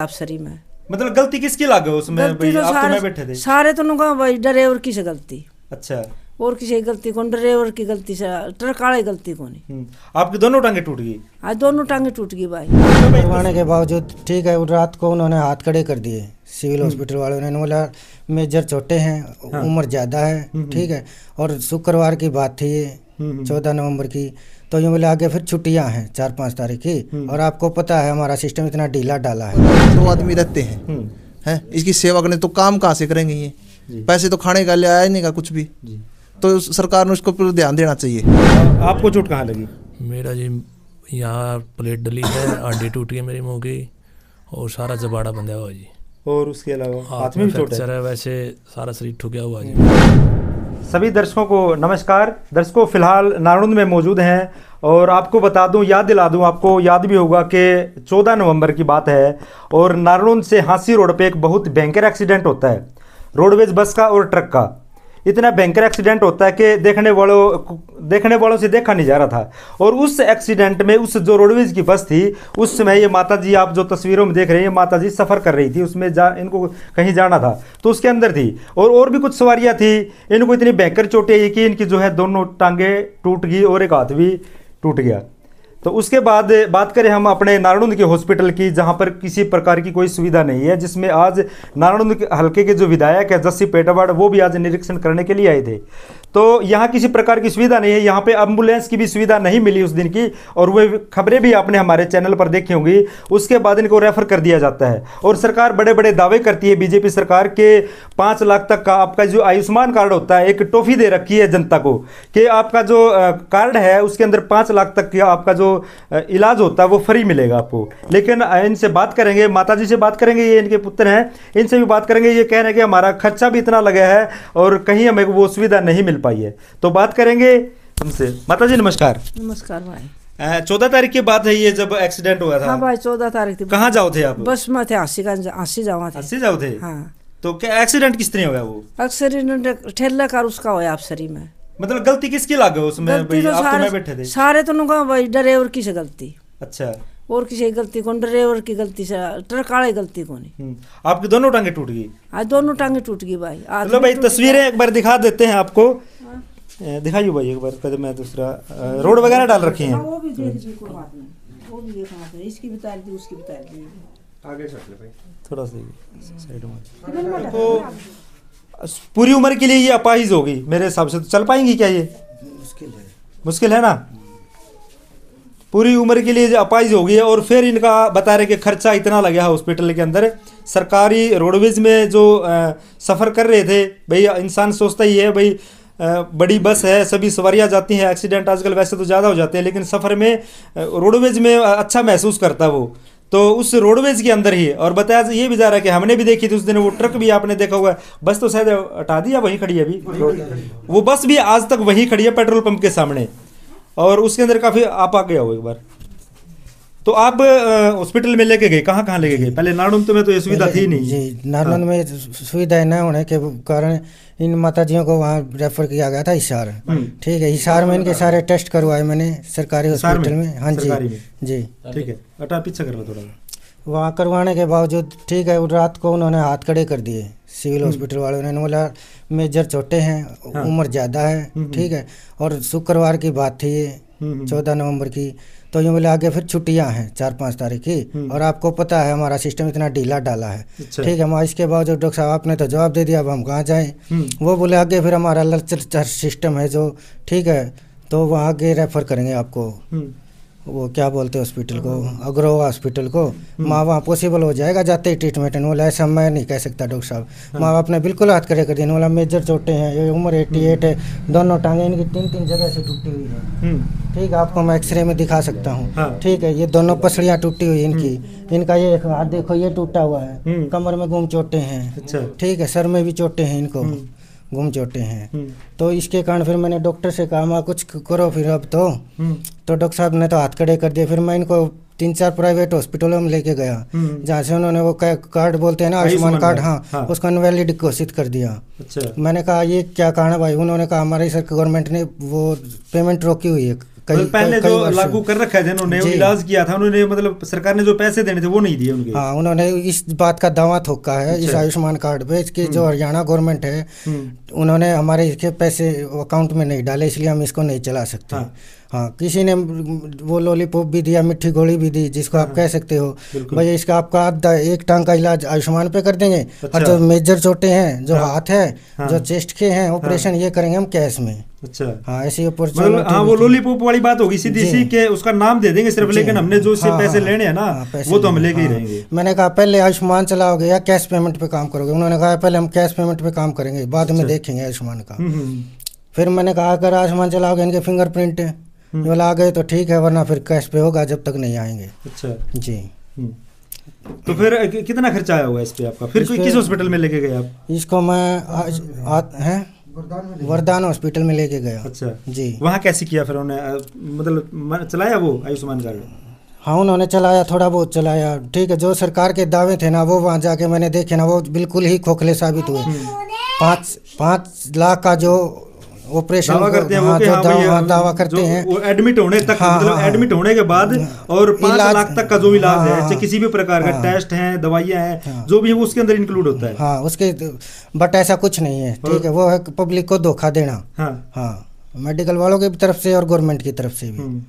अफसरी में। मतलब गलती किसकी लागे उसमें? गलती तो आप तो में बैठे थे सारे तो नुका भाई ड्राइवर की से गलती। अच्छा, और किसी की गलती कौन? ड्राइवर की गलती से, ट्रक वाले की गलती कौन? आपकी दोनों टांगे टूट गई? आज दोनों टांगे टूट गई भाई। करवाने के बावजूद ठीक है, रात को उन्होंने हाथ खड़े कर दिए सिविल हॉस्पिटल वालों ने। बोला मेजर छोटे हैं, उम्र ज़्यादा है, ठीक है। और शुक्रवार की बात थी ये 14 नवंबर की। तो यूँ बोले आगे फिर छुट्टियां हैं 4-5 तारीख की। और आपको पता है हमारा सिस्टम इतना ढीला डाला है। 2 आदमी रहते हैं, इसकी सेवा करने तो काम कहाँ से करेंगे ये? पैसे तो खाने का ले आया नहीं का कुछ भी। तो सरकार ने उसको पर ध्यान देना चाहिए। आपको चोट कहाँ लगी? मेरा जी यहाँ प्लेट डली है, हड्डी टूट गई मेरी मुँह की और सारा जबाड़ा बंधा हुआ जी। और उसके अलावा हाथ में भी चोट है? वैसे सारा शरीर ठुका हुआ जी। सभी दर्शकों को नमस्कार। दर्शकों, फिलहाल नारनौंद में मौजूद हैं और आपको बता दूं, याद दिला दूं, आपको याद भी होगा कि 14 नवंबर की बात है और नारनौंद से हांसी रोड पे एक बहुत भयंकर एक्सीडेंट होता है, रोडवेज बस का और ट्रक का। इतना भयंकर एक्सीडेंट होता है कि देखने वालों से देखा नहीं जा रहा था। और उस एक्सीडेंट में उस जो रोडवेज की बस थी, उस समय ये माता जी आप जो तस्वीरों में देख रहे हैं, माता जी सफ़र कर रही थी, उसमें इनको कहीं जाना था तो उसके अंदर थी। और भी कुछ सवारियां थी। इनको इतनी भयंकर चोटें आई कि इनकी जो है दोनों टांगे टूट गई और एक हाथ भी टूट गया। तो उसके बाद बात करें हम अपने नारनौंद के हॉस्पिटल की, जहां पर किसी प्रकार की कोई सुविधा नहीं है, जिसमें आज नारनौंद हल्के के जो विधायक है जस्सी पेटावाड़, वो भी आज निरीक्षण करने के लिए आए थे। तो यहाँ किसी प्रकार की सुविधा नहीं है, यहाँ पे एम्बुलेंस की भी सुविधा नहीं मिली उस दिन की। और वो खबरें भी आपने हमारे चैनल पर देखी होंगी। उसके बाद इनको रेफर कर दिया जाता है और सरकार बड़े बड़े दावे करती है, बीजेपी सरकार के 5 लाख तक का आपका जो आयुष्मान कार्ड होता है, एक टॉफी दे रखी है जनता को कि आपका जो कार्ड है उसके अंदर 5 लाख तक का आपका जो इलाज होता है वो फ्री मिलेगा आपको। लेकिन इनसे बात करेंगे, माता जी से बात करेंगे, ये इनके पुत्र हैं, इनसे भी बात करेंगे। ये कह रहे हैं कि हमारा खर्चा भी इतना लगा है और कहीं हमें वो सुविधा नहीं मिल पाई है। तो बात करेंगे तुमसे। माता जी नमस्कार। नमस्कार भाई। 14 तारीख की बात है ये जब एक्सीडेंट हुआ था? हाँ भाई 14 तारीख थी। कहाँ जाओ थे आप? बस में थे, हांसी जावा थे। हांसी जाओ थे? हाँ। तो क्या एक्सीडेंट किस तरह हो गया? वो एक्सीडेंट ठेला कार उसका होया अफसरी में। मतलब गलती किसकी लागे उसमें? गलती तो आप तो में बैठे थे सारे तो नुका भाई ड्राइवर की से गलती। अच्छा, और किसी की गलती कौन? ड्राइवर की गलती से, ट्रक वाले की गलती कौन? आपकी दोनों टांगे टूट गई? आज दोनों टांगे टूट गई भाई। मतलब भाई तस्वीरें एक बार दिखा देते हैं आपको। दिखाइए भाई एक बार। पहले मैं दूसरा रोड वगैरह डाल रखी हैं। वो भी देख ली, कोई बात नहीं, वो भी देखना है। इसकी बता दी, उसकी बता दी। आगे चल ले भाई, थोड़ा सा साइड में। तो पूरी उम्र के लिए ये अपाहिज होगी मेरे हिसाब से। तो चल पाएंगी क्या ये? मुश्किल है ना। पूरी उम्र के लिए अपाहिज हो गई है। और फिर इनका बता रहे कि खर्चा इतना लगा है हॉस्पिटल के अंदर। सरकारी रोडवेज में जो सफ़र कर रहे थे, भाई इंसान सोचता ही है भाई बड़ी बस है, सभी सवारियां जाती हैं, एक्सीडेंट आजकल वैसे तो ज़्यादा हो जाते हैं, लेकिन सफ़र में रोडवेज में अच्छा महसूस करता वो। तो उस रोडवेज के अंदर ही। और बताया ये भी जा रहा है कि हमने भी देखी थी उस दिन, वो ट्रक भी आपने देखा होगा। बस तो शायद हटा दिया, वहीं खड़ी है अभी। वो बस भी आज तक वहीं खड़ी है पेट्रोल पंप के सामने। और उसके अंदर काफ़ी आप आ गया हो एक बार। तो आप हॉस्पिटल में लेके गए, कहाँ कहाँ लेके गए? पहले नारनौंद में तो ये सुविधा थी नहीं जी। नारनौंद में सुविधा न होने के कारण इन माताजियों को वहाँ रेफर किया गया था हिसार। ठीक है, हिसार में इनके सारे टेस्ट करवाए मैंने सरकारी हॉस्पिटल में। हाँ जी जी, ठीक है। हटा पीछे कर लो थोड़ा। वहाँ करवाने के बावजूद ठीक है, रात को उन्होंने हाथ खड़े कर दिए सिविल हॉस्पिटल वालों ने। बोला मेजर छोटे हैं, उम्र ज़्यादा है, ठीक है। और शुक्रवार की बात थी ये 14 नवंबर की। तो यूँ बोले आगे फिर छुट्टियां हैं 4-5 तारीख की। और आपको पता है हमारा सिस्टम इतना ढीला डाला है। अच्छा। ठीक है, मैं इसके बावजूद डॉक्टर साहब आपने तो जवाब दे दिया, अब हम कहाँ जाएं? वो बोले आगे फिर हमारा लचर सिस्टम है जो, ठीक है, तो वहाँ आगे रेफर करेंगे आपको। वो क्या बोलते हैं हॉस्पिटल को, अग्रोवा हॉस्पिटल को। माँ वहाँ पॉसिबल हो जाएगा जाते ही ट्रीटमेंट। बोला ऐसा मैं नहीं कह सकता डॉक्टर साहब। माँ बाप ने बिल्कुल हाथ खड़े कर दिए। बोला मेजर चोटें हैं, ये उम्र 88 है, दोनों टांगे इनकी 3-3 जगह से टूटी हुई है। ठीक है, आपको मैं एक्सरे में दिखा सकता हूँ। ठीक है, ये दोनों पसलियाँ टूटी हुई इनकी। इनका ये हाथ देखो, ये टूटा हुआ है। कमर में गुम चोटें हैं। ठीक है, सर में भी चोटें हैं, इनको गुम चोटें हैं। तो इसके कारण फिर मैंने डॉक्टर से कहा माँ कुछ करो फिर अब तो डॉक्टर साहब ने तो हाथ खड़े कर दिए। फिर मैं इनको 3-4 प्राइवेट हॉस्पिटलों में लेके गया, जहाँ से उन्होंने वो कार्ड बोलते हैं ना, आयुष्मान कार्ड, हाँ, उसको अनवैलिड घोषित कर दिया। अच्छा। मैंने कहा ये क्या कारण है भाई? उन्होंने कहा हमारी सर गवर्नमेंट ने वो पेमेंट रोकी हुई है पहले जो लागू कर रखा है जिन्होंने इलाज किया था, उन्होंने मतलब सरकार ने जो पैसे देने थे वो नहीं दिए उनके। हाँ, उन्होंने इस बात का दावा ठोका है इस आयुष्मान कार्ड पे कि जो हरियाणा गवर्नमेंट है उन्होंने हमारे इसके पैसे अकाउंट में नहीं डाले, इसलिए हम इसको नहीं चला सकते। हाँ, किसी ने वो लॉलीपॉप भी दिया, मिट्टी गोली भी दी, जिसको आप कह सकते हो भाई इसका आपका आधा 1 टांग का इलाज आयुष्मान पे कर देंगे। और जो मेजर चोटें हैं, जो हाथ है, जो चेस्ट के हैं ऑपरेशन, ये करेंगे हम कैश में। अच्छा, हाँ, ऐसी अपॉर्चुनिटी। हाँ, वो लॉलीपॉप वाली बात होगी सीधी सी के उसका नाम दे देंगे सिर्फ, लेकिन हमने जो इससे पैसे लेने हैं ना वो तो हम लेके ही रहेंगे। मैंने कहा पहले आयुष्मान चलाओगे या कैश पेमेंट पे काम करोगे? उन्होंने कहा पहले हम कैश पेमेंट पे काम करेंगे, बाद में देखेंगे आयुष्मान का। फिर मैंने कहा अगर आयुष्मान चलाओगे, इनके फिंगरप्रिंट वाला आ गए तो ठीक है, वरना फिर कैश पे होगा जब तक नहीं आएंगे। अच्छा जी। तो फिर कितना खर्चा आया होगा इस पे आपका? फिर किस हॉस्पिटल में लेके गए आप? इसको मैं वरदान हॉस्पिटल में लेके गया। अच्छा जी। वहाँ कैसे किया फिर उन्होंने, मतलब चलाया वो आयुष्मान कार्ड? हाँ, उन्होंने चलाया, थोड़ा बहुत चलाया, ठीक है। जो सरकार के दावे थे ना, वो वहाँ जाके मैंने देखे ना, वो बिल्कुल ही खोखले साबित हुए। 5 लाख का जो ऑपरेशन दावा करते हैं, दावा करते हैं वो एडमिट होने तक, मतलब एडमिट होने के बाद, और 5 लाख तक का जो इलाज है, चाहे किसी भी प्रकार का टेस्ट है, दवाइयाँ हैं, जो भी है वो उसके अंदर इंक्लूड होता है। हाँ, उसके बट ऐसा कुछ नहीं है, ठीक है। वो है पब्लिक को धोखा देना। हाँ, मेडिकल वालों की तरफ से और गवर्नमेंट की तरफ से भी।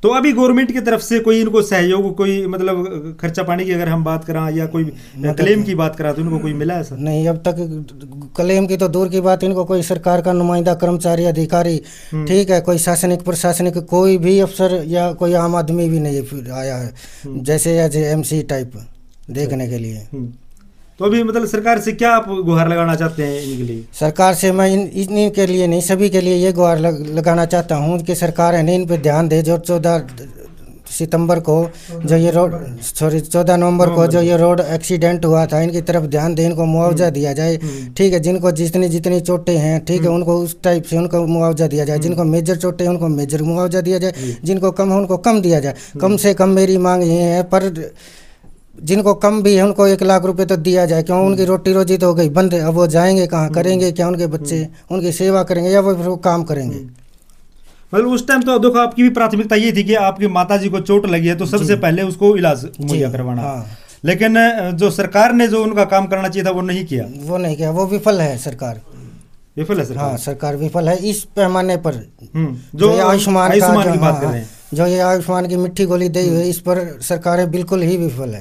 तो अभी गवर्नमेंट की तरफ से कोई इनको सहयोग, कोई मतलब खर्चा पानी की अगर हम बात करें या कोई क्लेम की बात करा तो इनको कोई मिला ऐसा? नहीं, अब तक क्लेम की तो दूर की बात, इनको कोई सरकार का नुमाइंदा, कर्मचारी, अधिकारी, ठीक है, कोई शासनिक प्रशासनिक कोई भी अफसर या कोई आम आदमी भी नहीं आया है, जैसे एज MC टाइप देखने के लिए। तो अभी मतलब सरकार से क्या आप गुहार लगाना चाहते हैं इनके लिए? सरकार से मैं इन्हीं के लिए नहीं, सभी के लिए ये गुहार लगाना चाहता हूँ कि सरकार है इन पे ध्यान दे। जो 14 सितंबर को जो ये रोड 14 नवंबर को जो ये रोड एक्सीडेंट हुआ था, इनकी तरफ ध्यान दे, इनको मुआवजा दिया जाए, ठीक है। जिनको जितनी चोटें हैं, ठीक है, उनको उस टाइप से उनको मुआवजा दिया जाए। जिनको मेजर चोटें हैं उनको मेजर मुआवजा दिया जाए, जिनको कम है उनको कम दिया जाए। कम से कम मेरी मांग ये है, पर जिनको कम भी है उनको 1 लाख रुपए तो दिया जाए। क्यों? उनकी रोटी रोजी तो हो गई बंद। अब वो जाएंगे कहाँ, करेंगे क्या? उनके बच्चे उनकी सेवा करेंगे या वो काम करेंगे? मतलब उस टाइम तो देखो आपकी भी प्राथमिकता ये थी कि आपकी माता जी को चोट लगी है तो सबसे पहले उसको इलाज मुहैया करवाना। हाँ। लेकिन जो सरकार ने जो उनका काम करना चाहिए था वो नहीं किया। वो विफल है सरकार। विफल है सरकार? हाँ, सरकार विफल है इस पैमाने पर। जो आयुष्मान की बात कर रहे हैं, जो ये आयुष्मान की मिट्टी गोली दी हुई, इस पर सरकारें बिल्कुल ही विफल है।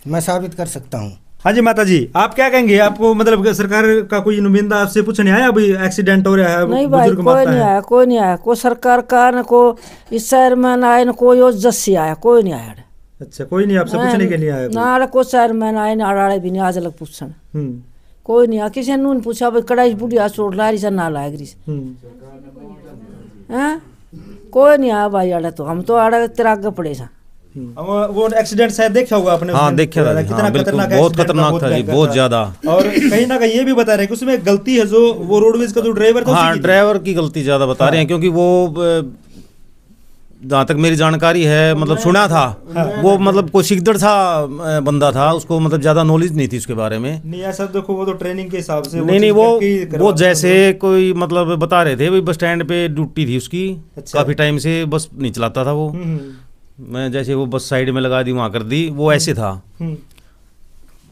मैं साबित कर सकता हूँ। हाँ जी माता जी, आप क्या कहेंगे? आपको मतलब सरकार का कोई नुमाइंदा आपसे पूछने आया अभी एक्सीडेंट हो रहा है? नहीं भाई, कोई नहीं आया। कोई सरकार का न को इस शहर में न आया, न कोई जस्सी आया, कोई नहीं आया। अच्छा, कोई नहीं आपसे पूछने के लिए आया? ना कोई शहर में आए ना आड़े भी नहीं आज लग पूछन, कोई नहीं आया। किसी ने पूछा भाई कड़ाई बुढ़िया चोट ला रही ना ला रही, कोई नहीं आया भाई आड़ा। तो हम तो आड़ा तेरा आगे पड़े सा। वो एक्सीडेंट शायद देखा होगा आपने? हाँ, देखा था। कितना हाँ, खतरनाक, बहुत खतरनाक था जी, बहुत ज्यादा। और कहीं ना कहीं ये भी बता रहे हैं कि उसमें गलती है जो वो रोडवेज का जो ड्राइवर था। हाँ, ड्राइवर की गलती ज्यादा बता रहे हैं, क्योंकि वो जहाँ तक मेरी जानकारी है, मतलब सुना था, वो मतलब कोई सिकदड़ सा बंदा था, उसको मतलब ज्यादा नॉलेज नहीं थी उसके बारे में। नहीं ऐसा देखो, वो तो ट्रेनिंग के हिसाब से नहीं, वो जैसे कोई मतलब बता रहे थे, बस स्टैंड पे ड्यूटी थी उसकी। काफी टाइम से बस नहीं चलाता था वो। मैं जैसे वो बस साइड में लगा दी, वहाँ कर दी, वो ऐसे था।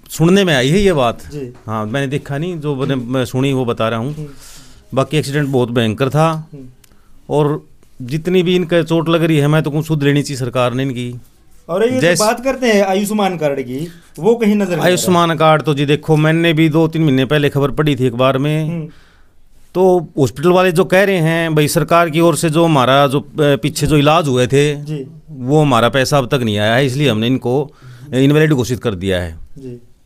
सुनने में आई है ये बात। हाँ, मैंने देखा नहीं, जो मैं सुनी वो बता रहा हूँ। बाकी एक्सीडेंट बहुत भयंकर था, और जितनी भी इनका चोट लग रही है, मैं तो कुछ सुध लेनी चाहिए सरकार ने इनकी। और ये बात करते हैं आयुष्मान कार्ड की, वो कहीं नजर आयुष्मान कार्ड तो जी देखो, मैंने भी 2-3 महीने पहले खबर पड़ी थी अखबार में। तो हॉस्पिटल वाले जो कह रहे हैं भाई सरकार की ओर से जो हमारा जो पीछे जो इलाज हुए थे वो हमारा पैसा अब तक नहीं आया है, इसलिए हमने इनको इनवैलिड घोषित कर दिया है,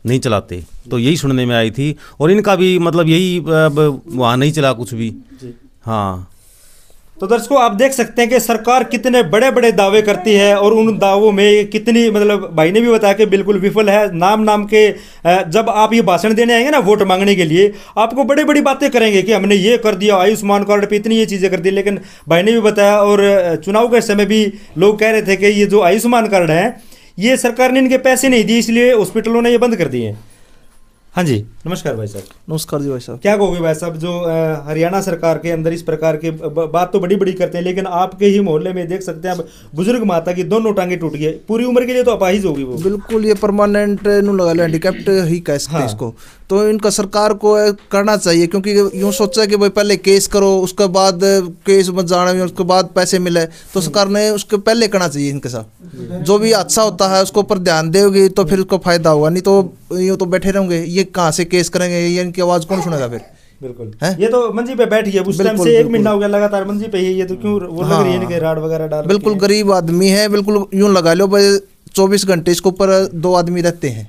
नहीं चलाते। तो यही सुनने में आई थी, और इनका भी मतलब यही वहाँ नहीं चला कुछ भी। हाँ, तो दर्शकों आप देख सकते हैं कि सरकार कितने बड़े बड़े दावे करती है और उन दावों में कितनी, मतलब भाई ने भी बताया कि बिल्कुल विफल है। नाम के जब आप ये भाषण देने आएंगे ना वोट मांगने के लिए, आपको बड़ी बड़ी बातें करेंगे कि हमने ये कर दिया, आयुष्मान कार्ड पे इतनी ये चीज़ें कर दी। लेकिन भाई ने भी बताया, और चुनाव के समय भी लोग कह रहे थे कि ये जो आयुष्मान कार्ड है ये सरकार ने इनके पैसे नहीं दिए, इसलिए हॉस्पिटलों ने ये बंद कर दिए। हाँ जी, नमस्कार भाई साहब। नमस्कार जी भाई साहब। क्या कहोगे भाई साहब, जो हरियाणा सरकार के अंदर इस प्रकार के बात तो बड़ी बड़ी करते हैं, लेकिन आपके ही मोहल्ले में देख सकते हैं अब बुजुर्ग माता की दोनों टांगे टूट गई, पूरी उम्र के लिए तो अपाहिज होगी वो। बिल्कुल, ये परमानेंट नु लगा लो, हैंडीकैप्ड ही कह सकते हैं इसको। तो इनका सरकार को करना चाहिए, क्योंकि यूँ सोचा कि भाई पहले केस करो, उसके बाद केस मत जाना, उसके बाद पैसे मिले, तो सरकार ने उसके पहले करना चाहिए इनके साथ। जो भी अच्छा होता है उसको ऊपर ध्यान देगी तो फिर उसको फायदा होगा, नहीं तो यूँ तो बैठे रहेंगे, ये कहाँ से केस करेंगे, ये इनकी आवाज़ कौन सुनेगा फिर। बिल्कुल ये तो मंजी पे बैठ गया, उस टाइम से 1 महीना हो गया लगातार मंजी पे ही, ये तो क्यों वो लग रही है इनके राड वगैरह डाल। बिल्कुल गरीब आदमी है, बिल्कुल यूँ लगा लो भाई 24 घंटे इसके ऊपर 2 आदमी रहते हैं,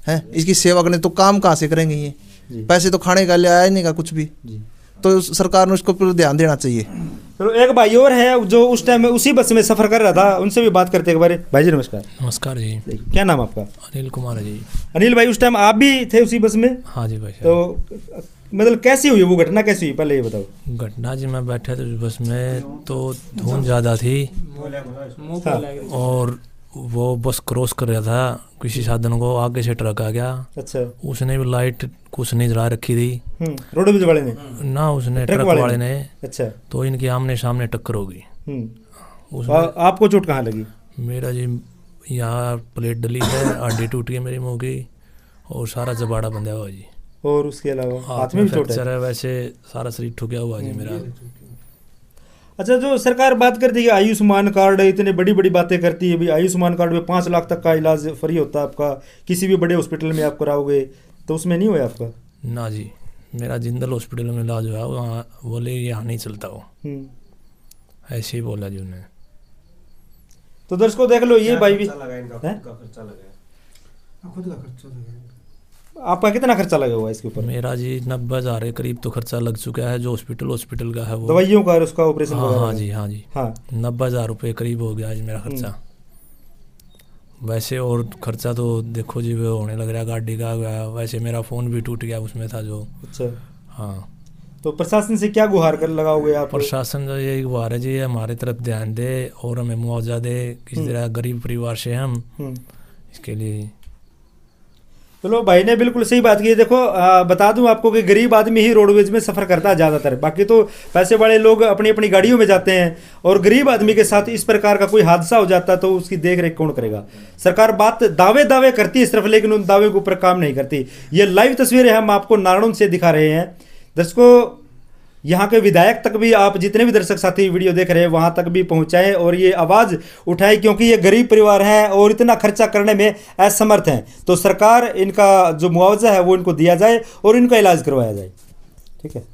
हैं इसकी सेवा करने, तो काम कहाँ से करेंगे ये, पैसे तो खाने का ले आया नहीं का कुछ भी, तो सरकार ने उसको पर ध्यान देना चाहिए। चलो एक भाई और है जो उस टाइम में उसी बस में सफर कर रहा था, उनसे भी बात करते हैं एक बार। भाई जी नमस्कार। नमस्कार जी। क्या नाम आपका? अनिल कुमार है जी। अनिल भाई, उस टाइम आप भी थे उसी बस में? हाँ जी भाई। तो मतलब कैसी हुई वो घटना, कैसी हुई पहले ये बताओ। घटना जी, मैं बैठा था उस बस में, तो धुंध ज़्यादा थी और वो बस क्रॉस कर रहा था किसी साधन को, आगे से ट्रक आ गया। अच्छा। उसने भी लाइट कुछ नहीं जला रखी थी, रोडवेज वाले ने ना, उसने ट्रक वाले ने। अच्छा। तो इनकी आमने सामने टक्कर हो गई। आपको चोट कहाँ लगी? मेरा जी यहाँ प्लेट डली है, हड्डी टूटी है मेरी मुँह की, और सारा जबाड़ा बंधा हुआ जी। और उसके अलावा हाथ में भी चोट है? वैसे सारा शरीर ठुका हुआ जी मेरा। अच्छा, जो सरकार बात करती है आयुष्मान कार्ड, इतने बड़ी बड़ी बातें करती है, भी आयुष्मान कार्ड में 5 लाख तक का इलाज फ्री होता है आपका, किसी भी बड़े हॉस्पिटल में आप कराओगे, तो उसमें नहीं हुआ आपका? ना जी, मेरा जिंदल हॉस्पिटल में इलाज हुआ, वहाँ बोले यहाँ नहीं चलता वो, ऐसे ही बोला जी उन्हें। तो दर्शकों देख लो, ये भाई भी आपका कितना खर्चा लगा हुआ है इसके ऊपर? मेरा जी 90,000 के करीब तो खर्चा लग चुका है, जो हॉस्पिटल का है वो, दवाइयों का और उसका ऑपरेशन। हाँ जी, हाँ जी, हाँ 90,000 रुपये करीब हो गया जी मेरा खर्चा। वैसे और खर्चा तो देखो जी वो होने लग रहा है, गाड़ी का गया, वैसे मेरा फ़ोन भी टूट गया उसमें था जो। अच्छा। हाँ, तो प्रशासन से क्या गुहार कर लगाओगे आप? प्रशासन जो यही गुहार है जी, हमारे तरफ ध्यान दे और हमें मुआवजा दे, किसी तरह गरीब परिवार से हम इसके लिए। चलो भाई ने बिल्कुल सही बात की। देखो बता दूं आपको कि गरीब आदमी ही रोडवेज में सफ़र करता है ज़्यादातर, बाकी तो पैसे वाले लोग अपनी अपनी गाड़ियों में जाते हैं, और गरीब आदमी के साथ इस प्रकार का कोई हादसा हो जाता है तो उसकी देख रेख कौन करेगा? सरकार बात दावे करती है सिर्फ, लेकिन उन दावे के ऊपर काम नहीं करती। ये लाइव तस्वीरें हम आपको नारायण से दिखा रहे हैं। दर्शकों, यहाँ के विधायक तक भी, आप जितने भी दर्शक साथी वीडियो देख रहे हैं वहाँ तक भी पहुँचाएं और ये आवाज़ उठाएं, क्योंकि ये गरीब परिवार हैं और इतना खर्चा करने में असमर्थ हैं। तो सरकार इनका जो मुआवजा है वो इनको दिया जाए और इनका इलाज करवाया जाए। ठीक है।